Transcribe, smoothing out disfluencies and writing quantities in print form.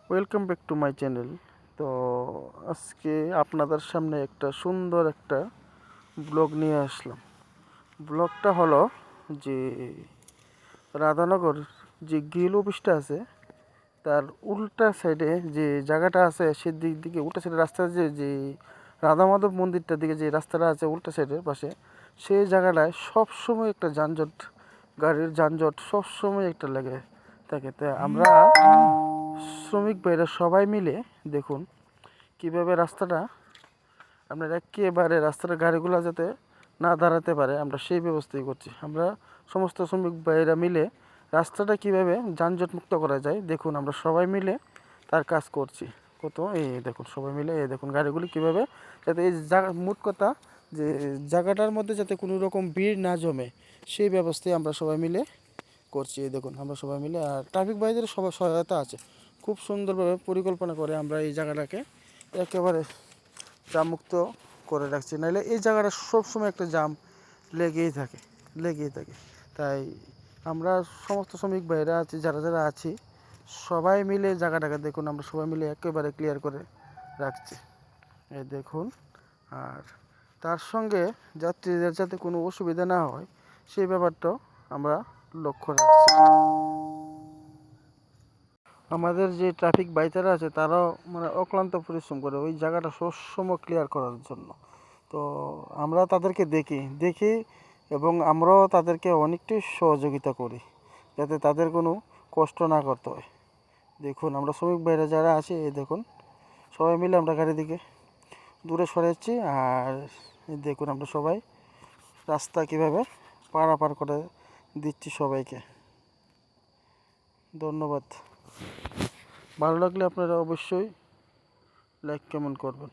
Welcome back to my channel. তো আজকে আপনাদের সামনে একটা সুন্দর একটা ব্লগ নিয়ে আসলাম। ব্লগটা হলো যে রাধানগর যে গ্রিল অফিসটা আছে তার উল্টা সাইডে যে জায়গাটা আছে সেদিক দিকে উল্টা সাইডে রাস্তা যে রাধা মাধব মন্দিরটার দিকে যে রাস্তাটা আছে উল্টা সাইডের পাশে, সেই জায়গাটায় সবসময় একটা যানজট, গাড়ির যানজট সবসময় একটা লেগে থাকে। তাই আমরা শ্রমিক ভাইরা সবাই মিলে দেখুন কিভাবে রাস্তাটা আপনার একেবারে রাস্তার গাড়িগুলো যাতে না দাঁড়াতে পারে আমরা সেই ব্যবস্থাই করছি। আমরা সমস্ত শ্রমিক ভাইরা মিলে রাস্তাটা কিভাবে যানজট মুক্ত করা যায় দেখুন, আমরা সবাই মিলে তার কাজ করছি। কত এই দেখুন সবাই মিলে এই দেখুন গাড়িগুলি কিভাবে যাতে এই জায়গা মোট কথা যে জায়গাটার মধ্যে যাতে কোনো রকম ভিড় না জমে সেই ব্যবস্থাই আমরা সবাই মিলে করছি। এই দেখুন আমরা সবাই মিলে, আর ট্রাফিক ভাইদের সবার সহায়তা আছে। খুব সুন্দরভাবে পরিকল্পনা করে আমরা এই জায়গাটাকে একেবারে জামমুক্ত করে রাখছি, নাহলে এই জায়গাটা সবসময় একটা জাম লেগেই থাকে। তাই আমরা সমস্ত শ্রমিক ভাইরা আছি, যারা যারা আছি সবাই মিলে জায়গাটাকে দেখুন আমরা সবাই মিলে একেবারে ক্লিয়ার করে রাখছি। এই দেখুন, আর তার সঙ্গে যাত্রীদের যাতে কোনো অসুবিধা না হয় সেই ব্যাপারটাও আমরা লক্ষ্য রাখছি। আমাদের যে ট্রাফিক ভাইচারা আছে তারাও অক্লান্ত পরিশ্রম করে ওই জায়গাটা সবসময় ক্লিয়ার করার জন্য। তো আমরা তাদেরকে দেখি এবং আমরাও তাদেরকে অনেকটাই সহযোগিতা করি যাতে তাদের কোনো কষ্ট না করতে হয়। দেখুন আমরা শ্রমিক ভাইরা যারা আছে এই দেখুন সবাই মিলে আমরা গাড়ি দিকে দূরে সরাচ্ছি, আর দেখুন আমরা সবাই রাস্তা কীভাবে পারাপার করে দিচ্ছি সবাইকে। ধন্যবাদ। ভালো লাগলে আপনারা অবশ্যই লাইক কমেন্ট করবেন।